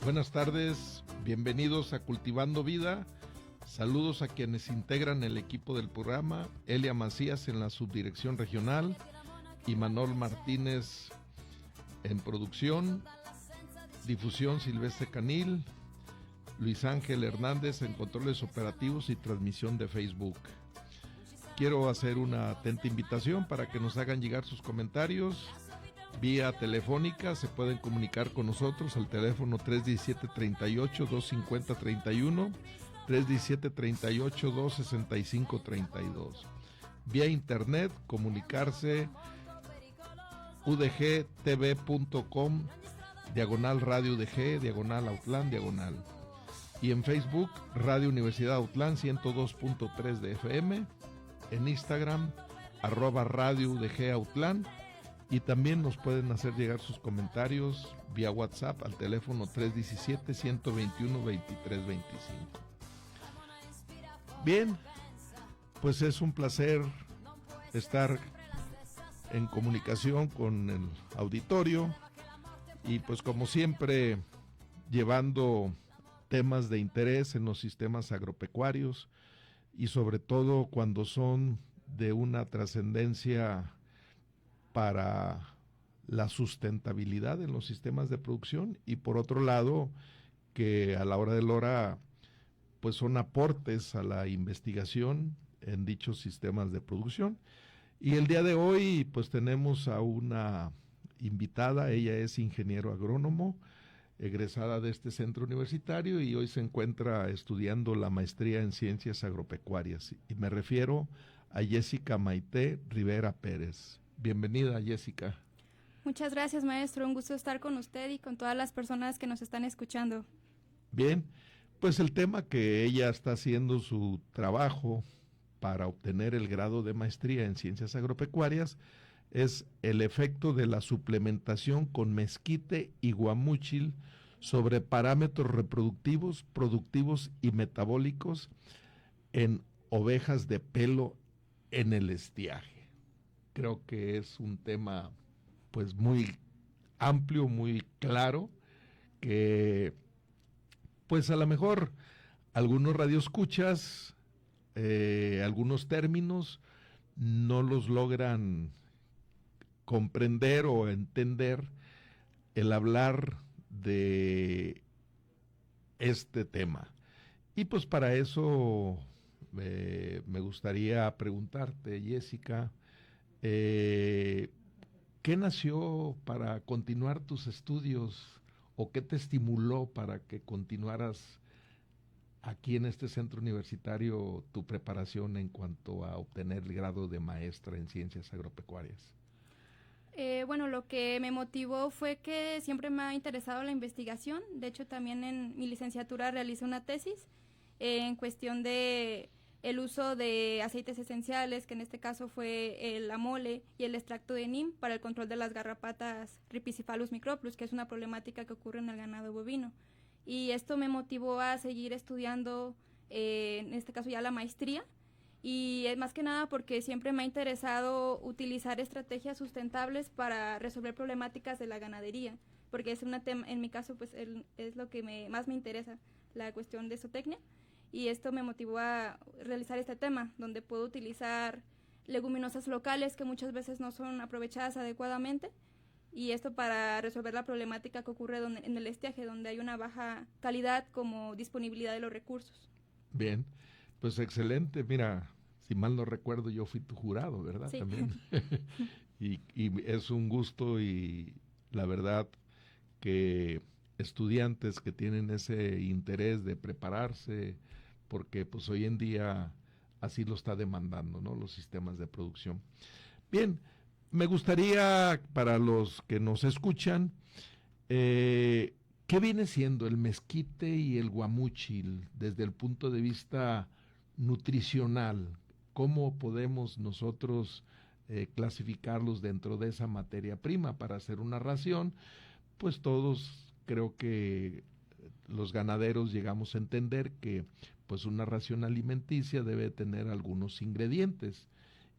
Buenas tardes, bienvenidos a Cultivando Vida. Saludos a quienes integran el equipo del programa: Elia Macías en la subdirección regional y Manol Martínez en producción, difusión Silvestre Canil, Luis Ángel Hernández en controles operativos y transmisión de Facebook. Quiero hacer una atenta invitación para que nos hagan llegar sus comentarios vía telefónica. Se pueden comunicar con nosotros al teléfono 317-38-250-31, 317-38-265-32. Vía internet, comunicarse udgtv.com, /radio udg, /Autlán, y en Facebook, Radio Universidad Autlán 102.3 de FM, en Instagram, @Radio UDG Autlán, y también nos pueden hacer llegar sus comentarios vía WhatsApp al teléfono 317-121-2325. Bien, pues es un placer estar en comunicación con el auditorio y pues como siempre llevando temas de interés en los sistemas agropecuarios y sobre todo cuando son de una trascendencia para la sustentabilidad en los sistemas de producción, y por otro lado que a la hora de la hora pues son aportes a la investigación en dichos sistemas de producción. Y el día de hoy pues tenemos a una invitada. Ella es ingeniero agrónomo, egresada de este centro universitario, y hoy se encuentra estudiando la maestría en ciencias agropecuarias, y me refiero a Jessica Maite Rivera Pérez. Bienvenida, Jessica. Muchas gracias, maestro. Un gusto estar con usted y con todas las personas que nos están escuchando. Bien, pues el tema que ella está haciendo su trabajo para obtener el grado de maestría en ciencias agropecuarias es el efecto de la suplementación con mezquite y guamúchil sobre parámetros reproductivos, productivos y metabólicos en ovejas de pelo en el estiaje. Creo que es un tema pues muy amplio, muy claro, que pues a lo mejor algunos radioescuchas, algunos términos no los logran comprender o entender el hablar de este tema. Y pues para eso me gustaría preguntarte, Jessica, ¿qué nació para continuar tus estudios o qué te estimuló para que continuaras aquí en este centro universitario tu preparación en cuanto a obtener el grado de maestra en ciencias agropecuarias? Bueno, lo que me motivó fue que siempre me ha interesado la investigación. De hecho, también en mi licenciatura realicé una tesis en cuestión de el uso de aceites esenciales, que en este caso fue el amole y el extracto de neem para el control de las garrapatas Ripicephalus microplus, que es una problemática que ocurre en el ganado bovino. Y esto me motivó a seguir estudiando, en este caso ya la maestría, y es más que nada porque siempre me ha interesado utilizar estrategias sustentables para resolver problemáticas de la ganadería, porque es una tema, en mi caso pues es lo que más me interesa, la cuestión de zootecnia, y esto me motivó a realizar este tema, donde puedo utilizar leguminosas locales que muchas veces no son aprovechadas adecuadamente, y esto para resolver la problemática que ocurre en el estiaje, donde hay una baja calidad como disponibilidad de los recursos. Bien, pues excelente. Mira, si mal no recuerdo, yo fui tu jurado, ¿verdad? Sí. También. y es un gusto, y la verdad que estudiantes que tienen ese interés de prepararse, porque pues hoy en día así lo está demandando, ¿no?, los sistemas de producción. Bien, me gustaría, para los que nos escuchan, ¿qué viene siendo el mezquite y el guamúchil desde el punto de vista nutricional? ¿Cómo podemos nosotros clasificarlos dentro de esa materia prima para hacer una ración? Pues todos, creo que los ganaderos llegamos a entender que pues una ración alimenticia debe tener algunos ingredientes,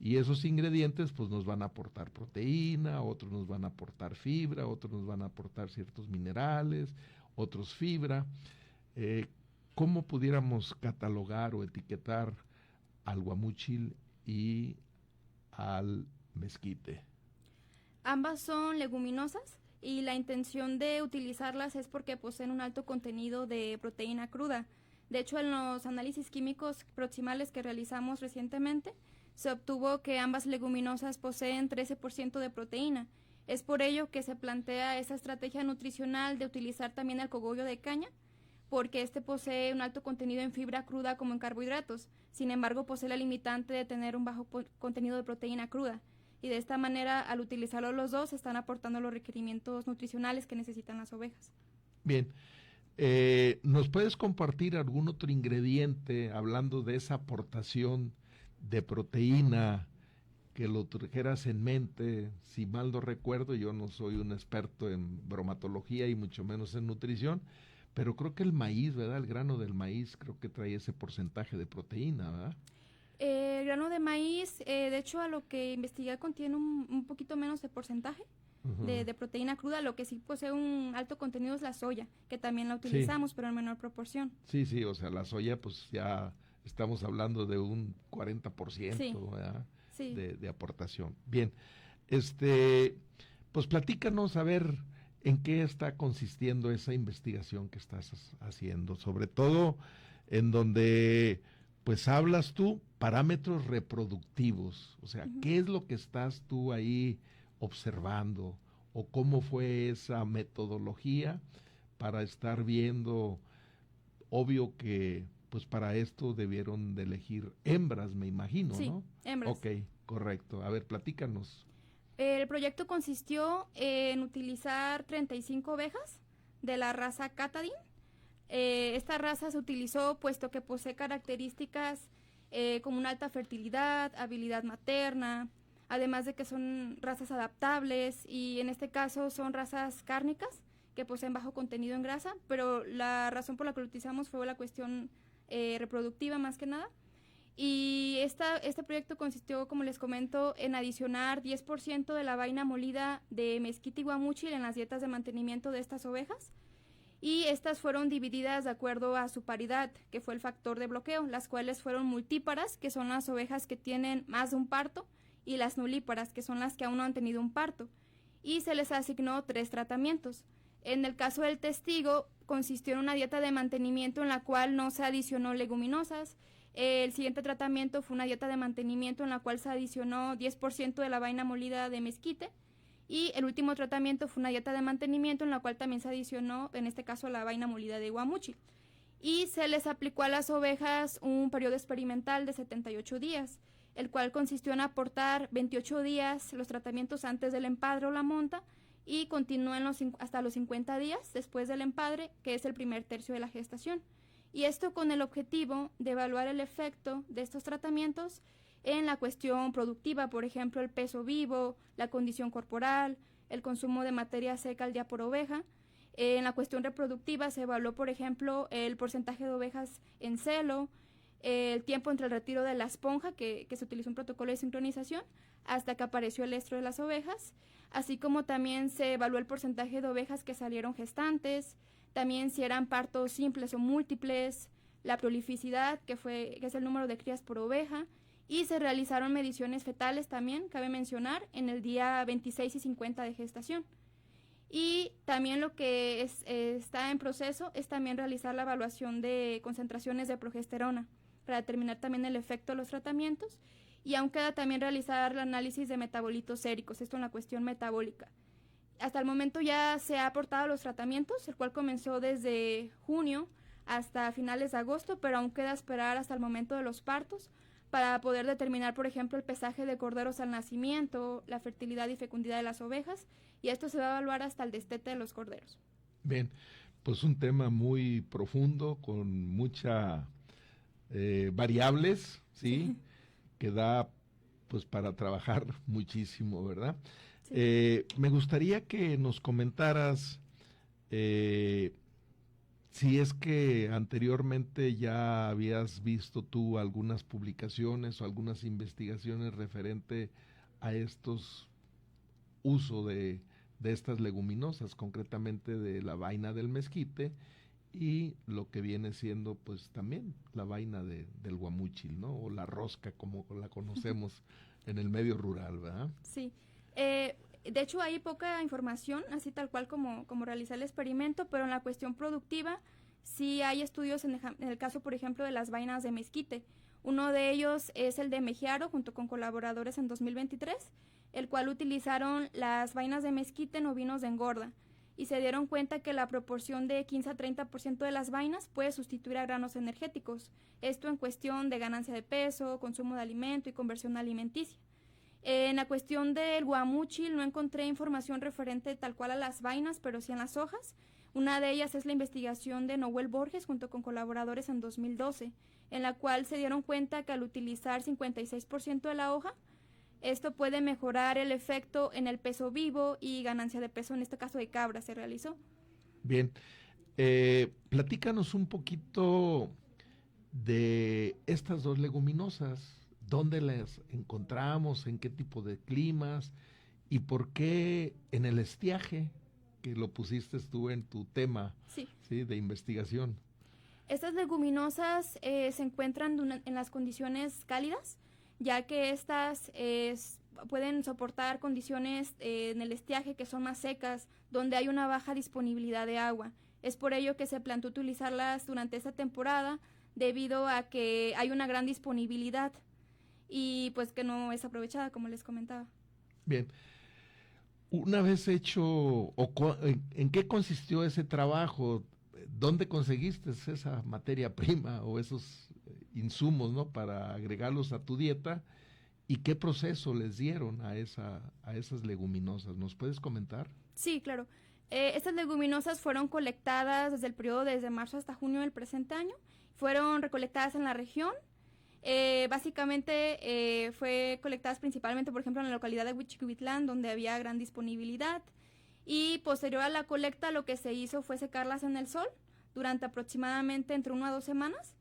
y esos ingredientes pues nos van a aportar proteína, otros nos van a aportar fibra, otros nos van a aportar ciertos minerales, otros fibra. ¿Cómo pudiéramos catalogar o etiquetar al guamúchil y al mezquite? Ambas son leguminosas y la intención de utilizarlas es porque poseen un alto contenido de proteína cruda. De hecho, en los análisis químicos proximales que realizamos recientemente, se obtuvo que ambas leguminosas poseen 13% de proteína. Es por ello que se plantea esa estrategia nutricional de utilizar también el cogollo de caña, porque este posee un alto contenido en fibra cruda como en carbohidratos. Sin embargo, posee la limitante de tener un bajo contenido de proteína cruda. Y de esta manera, al utilizarlo los dos, están aportando los requerimientos nutricionales que necesitan las ovejas. Bien, ¿nos puedes compartir algún otro ingrediente, hablando de esa aportación de proteína, que lo trajeras en mente? Si mal no recuerdo, yo no soy un experto en bromatología y mucho menos en nutrición, pero creo que el maíz, ¿verdad? El grano del maíz creo que trae ese porcentaje de proteína, ¿verdad? El grano de maíz, de hecho, a lo que investigué contiene un poquito menos de porcentaje de proteína cruda. Lo que sí posee un alto contenido es la soya, que también la utilizamos, pero en menor proporción. Sí, sí, o sea, la soya pues ya estamos hablando de un 40%, sí. ¿verdad? Sí. De aportación. Bien, pues platícanos a ver en qué está consistiendo esa investigación que estás haciendo, sobre todo en donde pues hablas tú parámetros reproductivos, o sea, ¿qué es lo que estás tú ahí observando o cómo fue esa metodología para estar viendo? Obvio que pues para esto debieron de elegir hembras, me imagino, sí, ¿no? Hembras. Ok, correcto. A ver, platícanos. El proyecto consistió en utilizar 35 ovejas de la raza Catadin. Esta raza se utilizó puesto que posee características como una alta fertilidad, habilidad materna, además de que son razas adaptables y en este caso son razas cárnicas que poseen bajo contenido en grasa, pero la razón por la que lo utilizamos fue la cuestión reproductiva más que nada. Y este proyecto consistió, como les comento, en adicionar 10% de la vaina molida de mezquite y guamúchil en las dietas de mantenimiento de estas ovejas. Y estas fueron divididas de acuerdo a su paridad, que fue el factor de bloqueo, las cuales fueron multíparas, que son las ovejas que tienen más de un parto, y las nulíparas, que son las que aún no han tenido un parto. Y se les asignó 3 tratamientos. En el caso del testigo, consistió en una dieta de mantenimiento en la cual no se adicionó leguminosas. El siguiente tratamiento fue una dieta de mantenimiento en la cual se adicionó 10% de la vaina molida de mezquite. Y el último tratamiento fue una dieta de mantenimiento en la cual también se adicionó, en este caso, la vaina molida de guamúchil. Y se les aplicó a las ovejas un periodo experimental de 78 días, el cual consistió en aportar 28 días los tratamientos antes del empadre o la monta y continúan hasta los 50 días después del empadre, que es el primer tercio de la gestación. Y esto con el objetivo de evaluar el efecto de estos tratamientos en la cuestión productiva, por ejemplo, el peso vivo, la condición corporal, el consumo de materia seca al día por oveja. En la cuestión reproductiva se evaluó, por ejemplo, el porcentaje de ovejas en celo, el tiempo entre el retiro de la esponja, que se utilizó un protocolo de sincronización, hasta que apareció el estro de las ovejas, así como también se evaluó el porcentaje de ovejas que salieron gestantes, también si eran partos simples o múltiples, la prolificidad, que es el número de crías por oveja, y se realizaron mediciones fetales también, cabe mencionar, en el día 26 y 50 de gestación. Y también lo que está en proceso es también realizar la evaluación de concentraciones de progesterona para determinar también el efecto de los tratamientos, y aún queda también realizar el análisis de metabolitos séricos, esto en la cuestión metabólica. Hasta el momento ya se ha aportado los tratamientos, el cual comenzó desde junio hasta finales de agosto, pero aún queda esperar hasta el momento de los partos para poder determinar, por ejemplo, el pesaje de corderos al nacimiento, la fertilidad y fecundidad de las ovejas, y esto se va a evaluar hasta el destete de los corderos. Bien, pues un tema muy profundo, con muchas variables, ¿sí? Que da pues para trabajar muchísimo, ¿verdad? Sí. Me gustaría que nos comentaras si es que anteriormente ya habías visto tú algunas publicaciones o algunas investigaciones referente a estos uso de de estas leguminosas, concretamente de la vaina del mezquite y lo que viene siendo pues también la vaina del guamúchil, ¿no? O la rosca como la conocemos en el medio rural, ¿verdad? Sí. De hecho, hay poca información, así tal cual como realizar el experimento, pero en la cuestión productiva sí hay estudios en el caso, por ejemplo, de las vainas de mezquite. Uno de ellos es el de Mejiaro, junto con colaboradores en 2023, el cual utilizaron las vainas de mezquite en ovinos de engorda y se dieron cuenta que la proporción de 15 a 30% de las vainas puede sustituir a granos energéticos. Esto en cuestión de ganancia de peso, consumo de alimento y conversión alimenticia. En la cuestión del guamúchil no encontré información referente tal cual a las vainas, pero sí en las hojas. Una de ellas es la investigación de Noel Borges junto con colaboradores en 2012, en la cual se dieron cuenta que al utilizar 56% de la hoja, esto puede mejorar el efecto en el peso vivo y ganancia de peso, en este caso de cabra, se realizó. Bien, platícanos un poquito de estas dos leguminosas. ¿Dónde las encontramos? ¿En qué tipo de climas? ¿Y por qué en el estiaje, que lo pusiste tú en tu tema, sí. ¿sí?, de investigación? Estas leguminosas se encuentran en las condiciones cálidas, ya que estas pueden soportar condiciones en el estiaje que son más secas, donde hay una baja disponibilidad de agua. Es por ello que se planteó utilizarlas durante esta temporada, debido a que hay una gran disponibilidad y pues que no es aprovechada, como les comentaba. Bien. Una vez hecho, ¿en qué consistió ese trabajo? ¿Dónde conseguiste esa materia prima o esos insumos, ¿no?, para agregarlos a tu dieta? ¿Y qué proceso les dieron a esas leguminosas? ¿Nos puedes comentar? Sí, claro. Estas leguminosas fueron colectadas desde el periodo desde marzo hasta junio del presente año. Fueron recolectadas en la región. Básicamente fue colectadas principalmente, por ejemplo, en la localidad de Huichiquihuitlán, donde había gran disponibilidad. Y posterior a la colecta, lo que se hizo fue secarlas en el sol durante aproximadamente entre 1 a 2 semanas.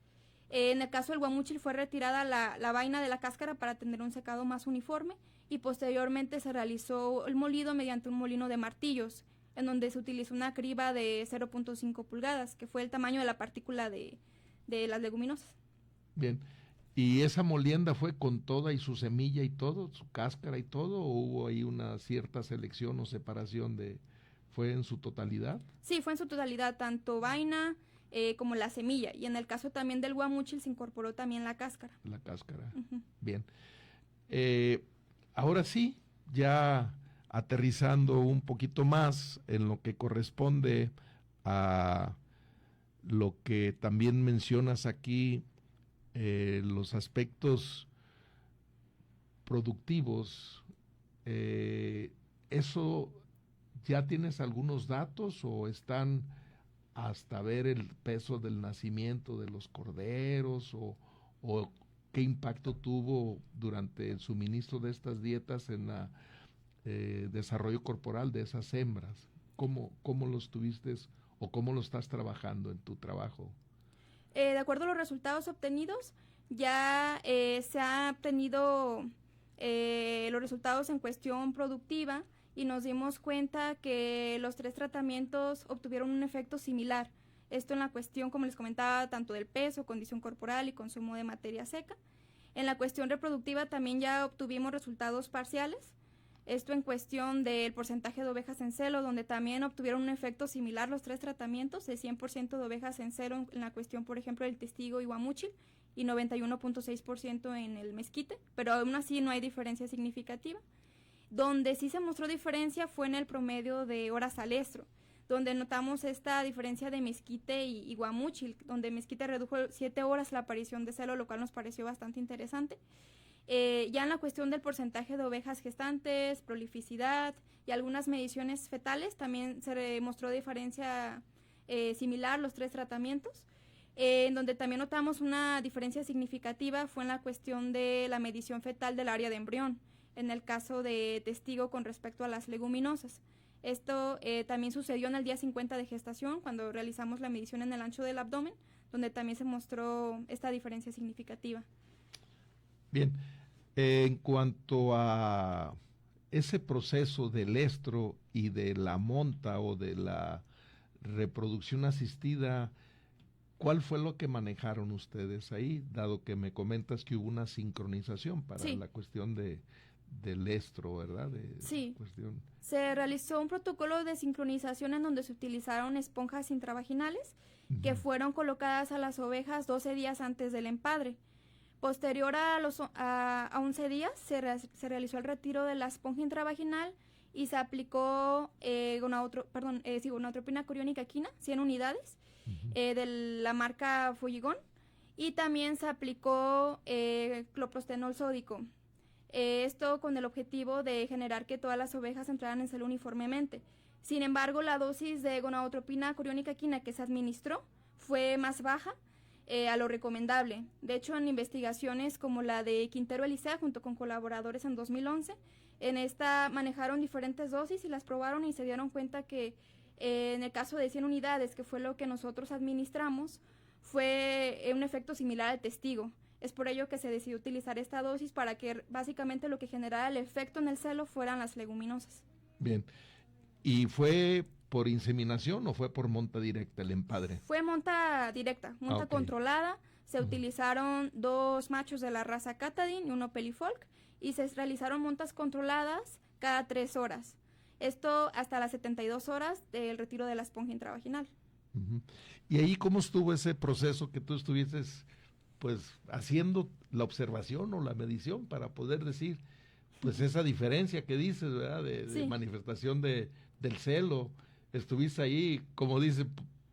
En el caso del guamúchil fue retirada la vaina de la cáscara para tener un secado más uniforme y posteriormente se realizó el molido mediante un molino de martillos, en donde se utilizó una criba de 0.5 pulgadas, que fue el tamaño de la partícula de las leguminosas. Bien. ¿Y esa molienda fue con toda y su semilla y todo, su cáscara y todo, o hubo ahí una cierta selección o separación fue en su totalidad? Sí, fue en su totalidad, tanto vaina como la semilla, y en el caso también del guamúchil se incorporó también la cáscara. La cáscara, Uh-huh. Bien. Ahora sí, ya aterrizando un poquito más en lo que corresponde a lo que también mencionas aquí, los aspectos productivos, ¿eso ya tienes algunos datos o están hasta ver el peso del nacimiento de los corderos o qué impacto tuvo durante el suministro de estas dietas en el desarrollo corporal de esas hembras? ¿Cómo los tuviste o cómo lo estás trabajando en tu trabajo? De acuerdo a los resultados obtenidos, ya se han obtenido los resultados en cuestión productiva y nos dimos cuenta que los 3 tratamientos obtuvieron un efecto similar. Esto en la cuestión, como les comentaba, tanto del peso, condición corporal y consumo de materia seca. En la cuestión reproductiva también ya obtuvimos resultados parciales. Esto en cuestión del porcentaje de ovejas en celo, donde también obtuvieron un efecto similar los 3 tratamientos, de 100% de ovejas en celo en la cuestión, por ejemplo, del testigo y guamúchil, y 91.6% en el mezquite, pero aún así no hay diferencia significativa. Donde sí se mostró diferencia fue en el promedio de horas al estro, donde notamos esta diferencia de mezquite y guamúchil, donde mezquite redujo 7 horas la aparición de celo, lo cual nos pareció bastante interesante. Ya en la cuestión del porcentaje de ovejas gestantes, prolificidad y algunas mediciones fetales, también se mostró diferencia similar los 3 tratamientos. En donde también notamos una diferencia significativa fue en la cuestión de la medición fetal del área de embrión, en el caso de testigo con respecto a las leguminosas. Esto también sucedió en el día 50 de gestación, cuando realizamos la medición en el ancho del abdomen, donde también se mostró esta diferencia significativa. Bien, en cuanto a ese proceso del estro y de la monta o de la reproducción asistida, ¿cuál fue lo que manejaron ustedes ahí? Dado que me comentas que hubo una sincronización para Sí. la cuestión del estro, ¿verdad? Sí. Cuestión. Se realizó un protocolo de sincronización en donde se utilizaron esponjas intravaginales que fueron colocadas a las ovejas 12 días antes del empadre. Posterior a 11 días se realizó el retiro de la esponja intravaginal y se aplicó gonadotropina coriónica quina, 100 unidades, de la marca Fulligón, y también se aplicó cloprostenol sódico. Esto con el objetivo de generar que todas las ovejas entraran en celo uniformemente. Sin embargo, la dosis de gonadotropina coriónica quina que se administró fue más baja a lo recomendable. De hecho, en investigaciones como la de Quintero Elisea, junto con colaboradores en 2011, en esta manejaron diferentes dosis y las probaron y se dieron cuenta que en el caso de 100 unidades, que fue lo que nosotros administramos, fue un efecto similar al testigo. Es por ello que se decidió utilizar esta dosis para que básicamente lo que generara el efecto en el celo fueran las leguminosas. Bien. ¿Y fue por inseminación o fue por monta directa el empadre? Fue monta directa, monta controlada. Se utilizaron 2 machos de la raza Catadin y 1 Pelifolk y se realizaron montas controladas cada 3 horas. Esto hasta las 72 horas del retiro de la esponja intravaginal. ¿Y ahí cómo estuvo ese proceso que tú estuvieses pues haciendo la observación o la medición para poder decir pues esa diferencia que dices, ¿verdad? De manifestación del celo? ¿Estuviste ahí, como dice,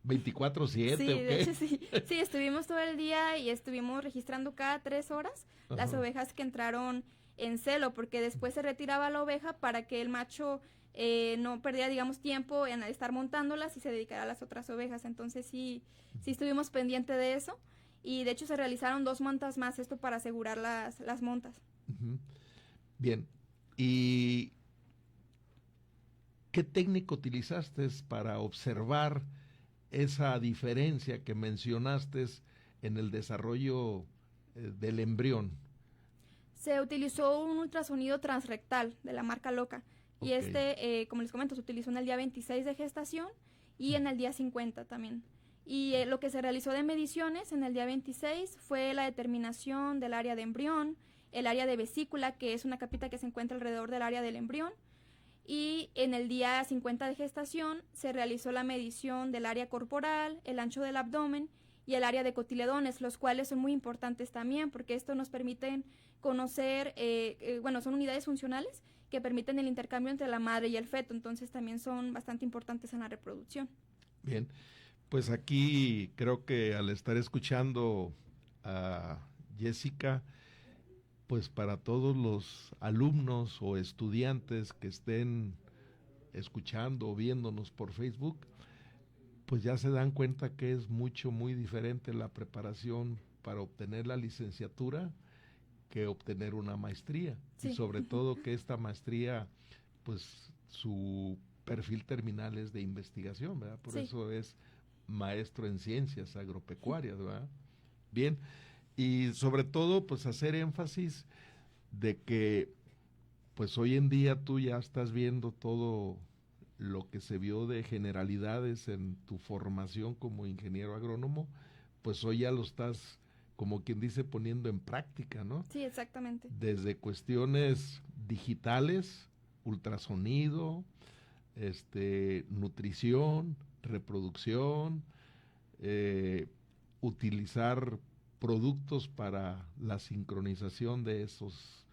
24/7 sí, o qué? De hecho, sí, estuvimos todo el día y estuvimos registrando cada 3 horas las ovejas que entraron en celo, porque después se retiraba la oveja para que el macho no perdiera, digamos, tiempo en estar montándolas y se dedicara a las otras ovejas. Entonces sí estuvimos pendientes de eso y de hecho se realizaron 2 montas más, esto para asegurar las montas. Bien, ¿y qué técnica utilizaste para observar esa diferencia que mencionaste en el desarrollo del embrión? Se utilizó un ultrasonido transrectal de la marca Loca. Y como les comento, se utilizó en el día 26 de gestación y en el día 50 también. Y lo que se realizó de mediciones en el día 26 fue la determinación del área de embrión, el área de vesícula, que es una capita que se encuentra alrededor del área del embrión. Y en el día 50 de gestación se realizó la medición del área corporal, el ancho del abdomen y el área de cotiledones, los cuales son muy importantes también porque esto nos permite conocer, son unidades funcionales que permiten el intercambio entre la madre y el feto, entonces también son bastante importantes en la reproducción. Bien, pues aquí creo que al estar escuchando a Jessica, pues para todos los alumnos o estudiantes que estén escuchando o viéndonos por Facebook, pues ya se dan cuenta que es muy diferente la preparación para obtener la licenciatura que obtener una maestría. Sí. Y sobre todo que esta maestría, pues su perfil terminal es de investigación, ¿verdad? Por eso es maestro en ciencias agropecuarias, ¿verdad? Bien, y sobre todo pues hacer énfasis de que pues hoy en día tú ya estás viendo todo lo que se vio de generalidades en tu formación como ingeniero agrónomo, pues hoy ya lo estás, como quien dice, poniendo en práctica, ¿no? Sí, exactamente. Desde cuestiones digitales, ultrasonido, nutrición, reproducción, utilizar productos para la sincronización de esos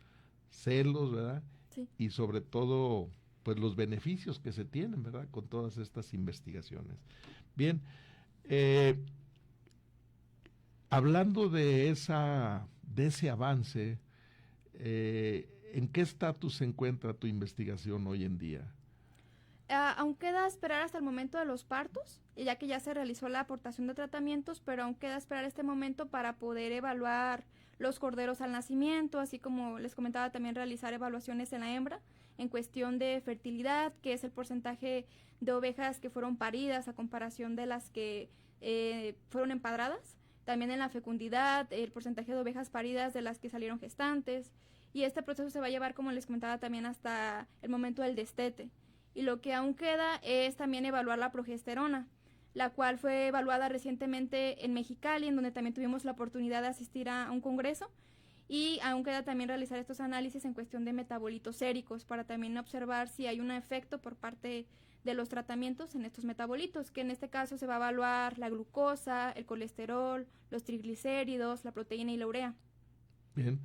celos, ¿verdad? Sí. Y sobre todo, pues los beneficios que se tienen, ¿verdad? Con todas estas investigaciones. Bien, hablando de ese avance, ¿en qué estatus se encuentra tu investigación hoy en día? Aún queda esperar hasta el momento de los partos, ya que ya se realizó la aportación de tratamientos, pero aún queda esperar este momento para poder evaluar los corderos al nacimiento, así como les comentaba también realizar evaluaciones en la hembra en cuestión de fertilidad, que es el porcentaje de ovejas que fueron paridas a comparación de las que fueron empadradas. También en la fecundidad, el porcentaje de ovejas paridas de las que salieron gestantes. y este proceso se va a llevar, como les comentaba, también hasta el momento del destete. Y lo que aún queda es también evaluar la progesterona, la cual fue evaluada recientemente en Mexicali, en donde también tuvimos la oportunidad de asistir a un congreso, y aún queda también realizar estos análisis en cuestión de metabolitos séricos para también observar si hay un efecto por parte de los tratamientos en estos metabolitos, que en este caso se va a evaluar la glucosa, el colesterol, los triglicéridos, la proteína y la urea. Bien,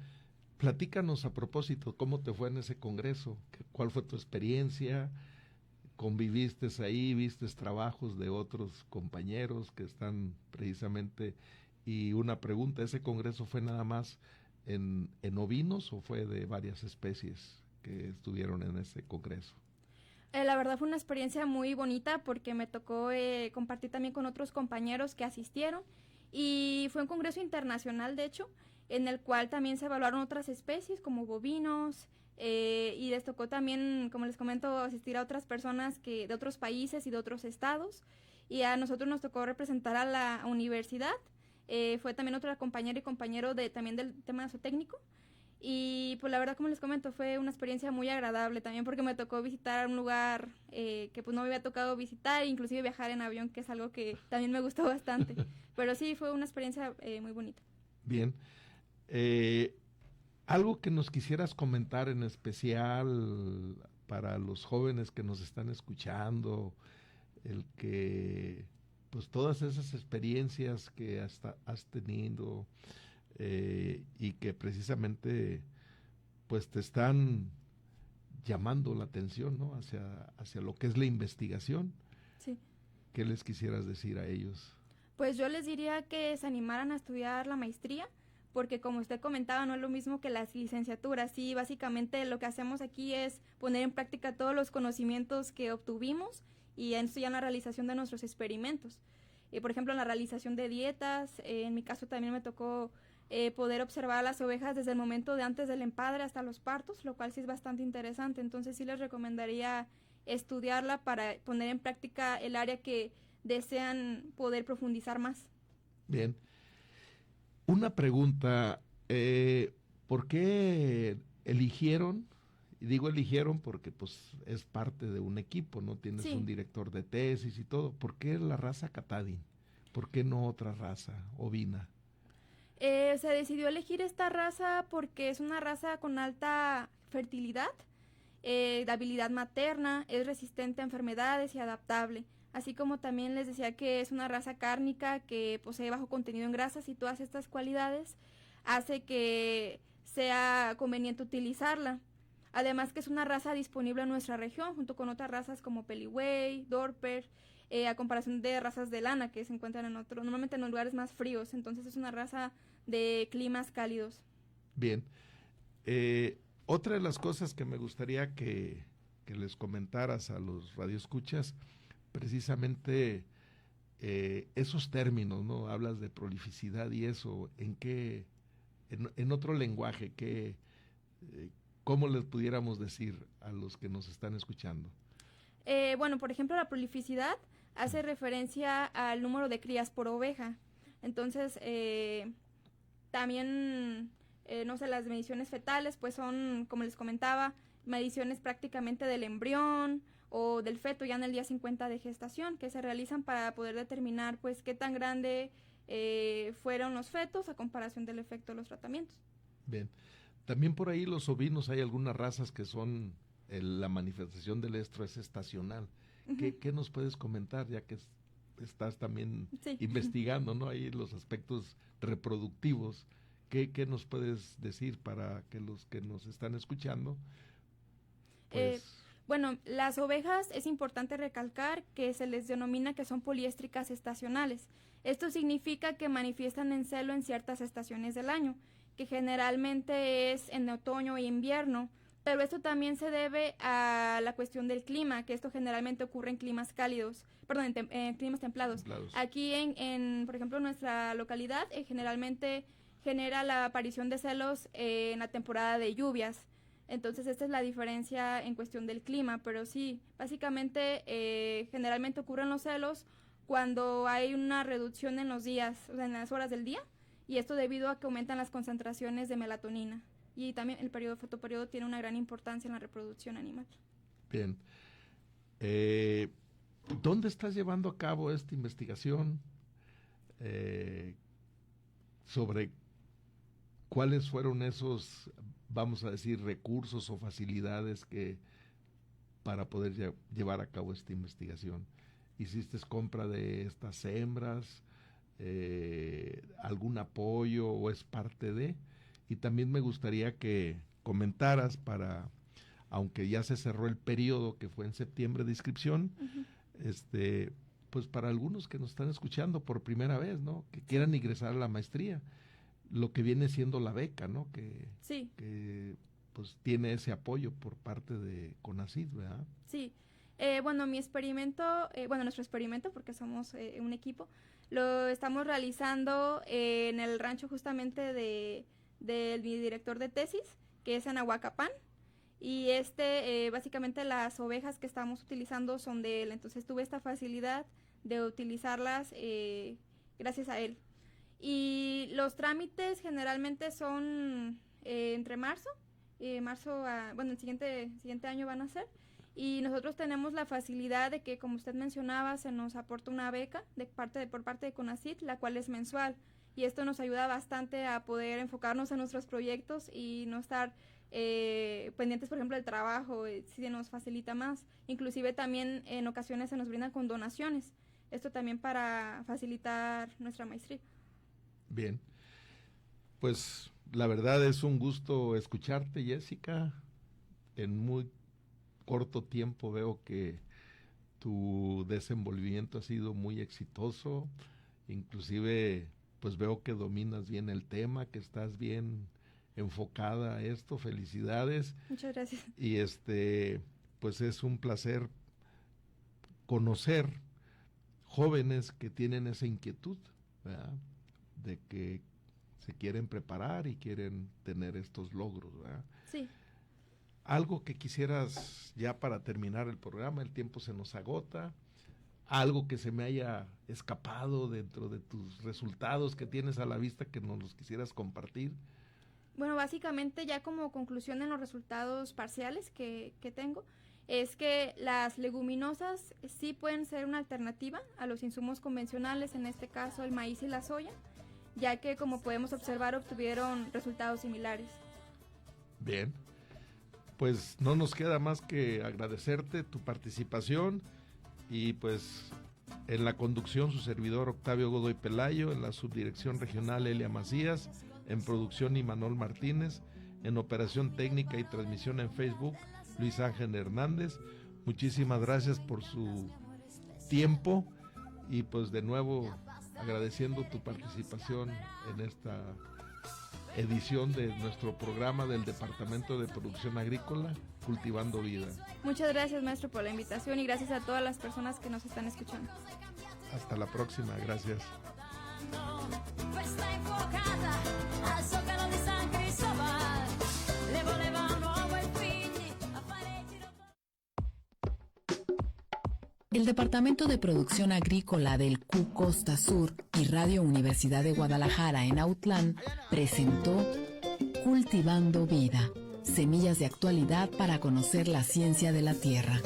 platícanos a propósito, ¿cómo te fue en ese congreso? ¿Cuál fue tu experiencia? ¿Conviviste ahí? ¿Viste trabajos de otros compañeros que están precisamente? Y una pregunta, ¿ese congreso fue nada más en ovinos o fue de varias especies que estuvieron en ese congreso? La verdad fue una experiencia muy bonita porque me tocó compartir también con otros compañeros que asistieron, y fue un congreso internacional, de hecho, en el cual también se evaluaron otras especies como bovinos, y les tocó también, como les comento, asistir a otras personas de otros países y de otros estados, y a nosotros nos tocó representar a la universidad. Fue también otra compañera y compañero también del tema zootécnico, y pues la verdad, como les comento, fue una experiencia muy agradable también porque me tocó visitar un lugar que pues no me había tocado visitar, inclusive viajar en avión, que es algo que también me gustó bastante, pero sí, fue una experiencia muy bonita. Bien, algo que nos quisieras comentar en especial para los jóvenes que nos están escuchando, el que pues todas esas experiencias que has tenido y que precisamente pues te están llamando la atención, ¿no? hacia lo que es la investigación. Sí. ¿Qué les quisieras decir a ellos? Pues yo les diría que se animaran a estudiar la maestría, porque como usted comentaba, no es lo mismo que las licenciaturas. Sí, básicamente lo que hacemos aquí es poner en práctica todos los conocimientos que obtuvimos, y esto ya en la realización de nuestros experimentos. Por ejemplo, en la realización de dietas, en mi caso también me tocó poder observar a las ovejas desde el momento de antes del empadre hasta los partos, lo cual sí es bastante interesante. Entonces sí les recomendaría estudiarla para poner en práctica el área que desean poder profundizar más. Bien. Una pregunta, ¿por qué eligieron? Y digo eligieron porque pues es parte de un equipo, ¿no? Tienes Sí. un director de tesis y todo. ¿Por qué la raza Katahdin? ¿Por qué no otra raza ovina? Se decidió elegir esta raza porque es una raza con alta fertilidad, de habilidad materna, es resistente a enfermedades y adaptable. Así como también les decía que es una raza cárnica que posee bajo contenido en grasas, y todas estas cualidades hace que sea conveniente utilizarla. Además que es una raza disponible en nuestra región, junto con otras razas como Peliway, Dorper, a comparación de razas de lana que se encuentran normalmente en los lugares más fríos. Entonces es una raza de climas cálidos. Bien. Otra de las cosas que me gustaría que les comentaras a los radioescuchas, precisamente esos términos, ¿no? Hablas de prolificidad y eso, en otro lenguaje, ¿cómo les pudiéramos decir a los que nos están escuchando? Bueno, por ejemplo, la prolificidad hace referencia al número de crías por oveja. Entonces, también, no sé, las mediciones fetales, pues son, como les comentaba, mediciones prácticamente del embrión o del feto ya en el día 50 de gestación, que se realizan para poder determinar, pues, qué tan grande fueron los fetos a comparación del efecto de los tratamientos. Bien. También por ahí los ovinos, hay algunas razas que son, la manifestación del estro es estacional. Uh-huh. ¿Qué nos puedes comentar, ya que estás también sí. investigando, ¿no? Ahí los aspectos reproductivos. ¿Qué nos puedes decir para que los que nos están escuchando? Pues... Bueno, las ovejas es importante recalcar que se les denomina que son poliéstricas estacionales. Esto significa que manifiestan en celo en ciertas estaciones del año, que generalmente es en otoño e invierno, pero esto también se debe a la cuestión del clima, que esto generalmente ocurre en climas cálidos, perdón, en climas templados. Aquí por ejemplo, en nuestra localidad generalmente genera la aparición de celos en la temporada de lluvias. Entonces esta es la diferencia en cuestión del clima, pero sí, básicamente generalmente ocurren los celos cuando hay una reducción en los días, o sea, en las horas del día, y esto debido a que aumentan las concentraciones de melatonina. y también el fotoperiodo tiene una gran importancia en la reproducción animal. Bien. ¿Dónde estás llevando a cabo esta investigación sobre cuáles fueron esos, vamos a decir, recursos o facilidades que para poder llevar a cabo esta investigación? ¿Hiciste compra de estas hembras? ¿Algún apoyo o es parte de? Y también me gustaría que comentaras aunque ya se cerró el periodo que fue en septiembre de inscripción, pues para algunos que nos están escuchando por primera vez, ¿no? Que quieran ingresar a la maestría, lo que viene siendo la beca, ¿no? Que pues tiene ese apoyo por parte de CONACYT, ¿verdad? Sí. Bueno, nuestro experimento, porque somos un equipo, lo estamos realizando en el rancho justamente del mi director de tesis, que es en Ahuacapán, y básicamente las ovejas que estamos utilizando son de él, entonces tuve esta facilidad de utilizarlas gracias a él. Y los trámites generalmente son entre marzo, el siguiente año van a ser. Y nosotros tenemos la facilidad de que, como usted mencionaba, se nos aporta una beca por parte de CONACYT, la cual es mensual. Y esto nos ayuda bastante a poder enfocarnos en nuestros proyectos y no estar pendientes, por ejemplo, del trabajo, si se nos facilita más. Inclusive también en ocasiones se nos brindan con donaciones. Esto también para facilitar nuestra maestría. Bien. Pues la verdad es un gusto escucharte, Jessica. En muy corto tiempo veo que tu desenvolvimiento ha sido muy exitoso, inclusive pues veo que dominas bien el tema, que estás bien enfocada a esto. Felicidades. Muchas gracias. Y pues es un placer conocer jóvenes que tienen esa inquietud, ¿verdad? De que se quieren preparar y quieren tener estos logros, ¿verdad? Sí. Algo que quisieras ya para terminar el programa, el tiempo se nos agota, algo que se me haya escapado dentro de tus resultados que tienes a la vista que nos los quisieras compartir. Bueno, básicamente ya como conclusión en los resultados parciales que tengo, es que las leguminosas sí pueden ser una alternativa a los insumos convencionales, en este caso el maíz y la soya, ya que como podemos observar obtuvieron resultados similares. Bien. Pues no nos queda más que agradecerte tu participación y pues en la conducción su servidor Octavio Godoy Pelayo, en la subdirección regional Elia Macías, en producción Imanol Martínez, en operación técnica y transmisión en Facebook Luis Ángel Hernández. Muchísimas gracias por su tiempo y pues de nuevo agradeciendo tu participación en esta edición de nuestro programa del Departamento de Producción Agrícola, Cultivando Vida. Muchas gracias, maestro, por la invitación y gracias a todas las personas que nos están escuchando. Hasta la próxima, gracias. El Departamento de Producción Agrícola del CU Costa Sur y Radio Universidad de Guadalajara en Autlán presentó Cultivando Vida, semillas de actualidad para conocer la ciencia de la tierra.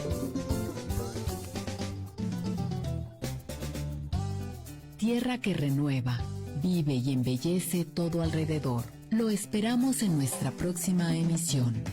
Tierra que renueva, vive y embellece todo alrededor. Lo esperamos en nuestra próxima emisión.